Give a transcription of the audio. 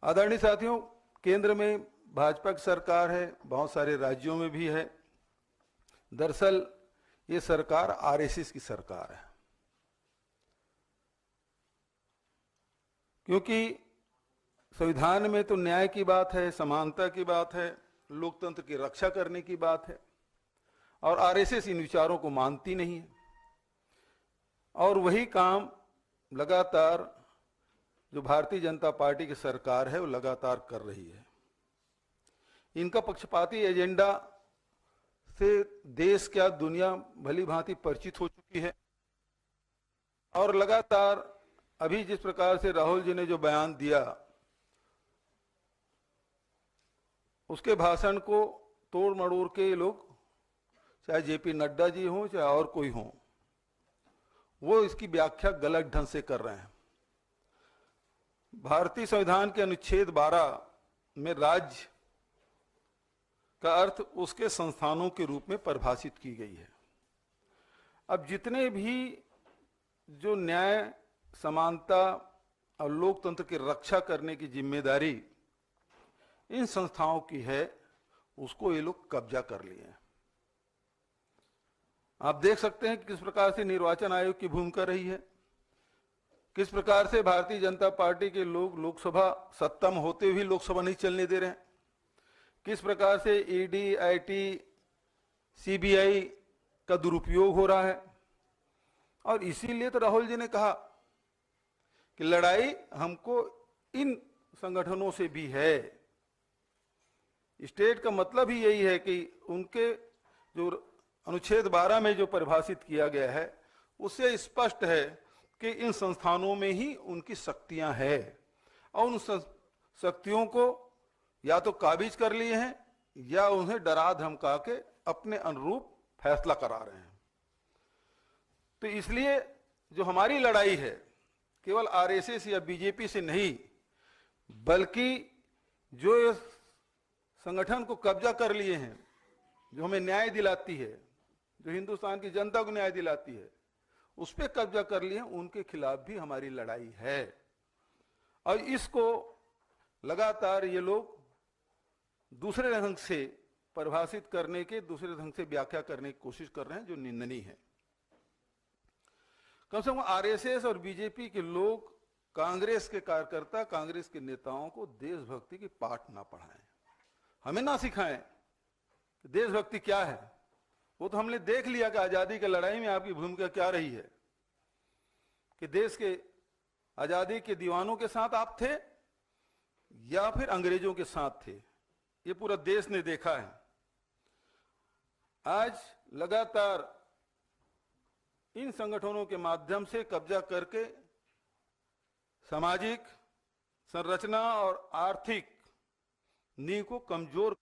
आदरणीय साथियों, केंद्र में भाजपा की सरकार है, बहुत सारे राज्यों में भी है। दरअसल ये सरकार आरएसएस की सरकार है, क्योंकि संविधान में तो न्याय की बात है, समानता की बात है, लोकतंत्र की रक्षा करने की बात है, और आरएसएस इन विचारों को मानती नहीं है। और वही काम लगातार जो भारतीय जनता पार्टी की सरकार है वो लगातार कर रही है। इनका पक्षपाती एजेंडा से देश क्या दुनिया भली भांति परिचित हो चुकी है। और लगातार अभी जिस प्रकार से राहुल जी ने जो बयान दिया, उसके भाषण को तोड़ मड़ोड़ के ये लोग, चाहे जेपी नड्डा जी हों चाहे और कोई हो, वो इसकी व्याख्या गलत ढंग से कर रहे हैं। भारतीय संविधान के अनुच्छेद 12 में राज्य का अर्थ उसके संस्थानों के रूप में परिभाषित की गई है। अब जितने भी जो न्याय, समानता और लोकतंत्र की रक्षा करने की जिम्मेदारी इन संस्थाओं की है, उसको ये लोग कब्जा कर लिए हैं। आप देख सकते हैं कि किस प्रकार से निर्वाचन आयोग की भूमिका रही है, किस प्रकार से भारतीय जनता पार्टी के लोग लोकसभा सत्ता में होते हुए लोकसभा नहीं चलने दे रहे हैं, किस प्रकार से ईडी, आईटी, सीबीआई का दुरुपयोग हो रहा है। और इसीलिए तो राहुल जी ने कहा कि लड़ाई हमको इन संगठनों से भी है। स्टेट का मतलब ही यही है कि उनके जो अनुच्छेद 12 में जो परिभाषित किया गया है, उससे स्पष्ट है कि इन संस्थानों में ही उनकी शक्तियां हैं, और उन शक्तियों को या तो काबिज कर लिए हैं या उन्हें डरा धमका के अपने अनुरूप फैसला करा रहे हैं। तो इसलिए जो हमारी लड़ाई है केवल आरएसएस या बीजेपी से नहीं, बल्कि जो इस संगठन को कब्जा कर लिए हैं, जो हमें न्याय दिलाती है, जो हिंदुस्तान की जनता को न्याय दिलाती है, उस पर कब्जा कर लिए हैं, उनके खिलाफ भी हमारी लड़ाई है। और इसको लगातार ये लोग दूसरे ढंग से परिभाषित करने के, दूसरे ढंग से व्याख्या करने की कोशिश कर रहे हैं, जो निंदनीय है। कम से कम आरएसएस और बीजेपी के लोग कांग्रेस के कार्यकर्ता, कांग्रेस के नेताओं को देशभक्ति की पाठ ना पढ़ाएं, हमें ना सिखाएं देशभक्ति क्या है। वो तो हमने देख लिया कि आजादी की लड़ाई में आपकी भूमिका क्या रही है, कि देश के आजादी के दीवानों के साथ आप थे या फिर अंग्रेजों के साथ थे। ये पूरा देश ने देखा है। आज लगातार इन संगठनों के माध्यम से कब्जा करके सामाजिक संरचना और आर्थिक नींव को कमजोर